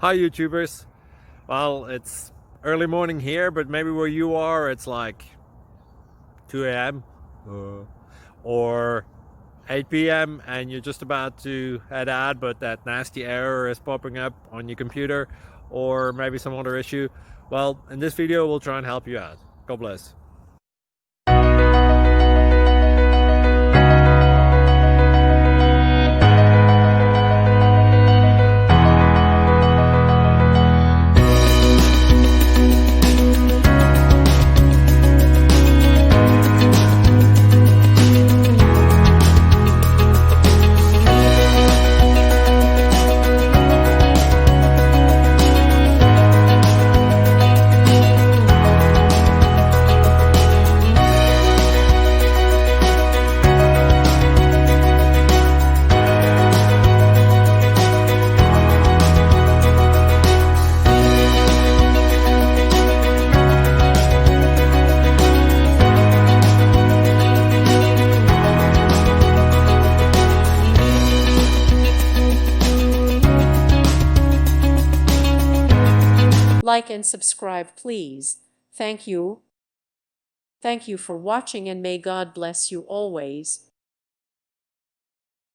Hi YouTubers. Well, it's early morning here, but maybe where you are it's like 2 a.m. Or 8 p.m. and you're just about to head out, but that nasty error is popping up on your computer, or maybe some other issue. Well, in this video we'll try and help you out. God bless. Like and subscribe, please. Thank you. Thank you for watching, and may God bless you always.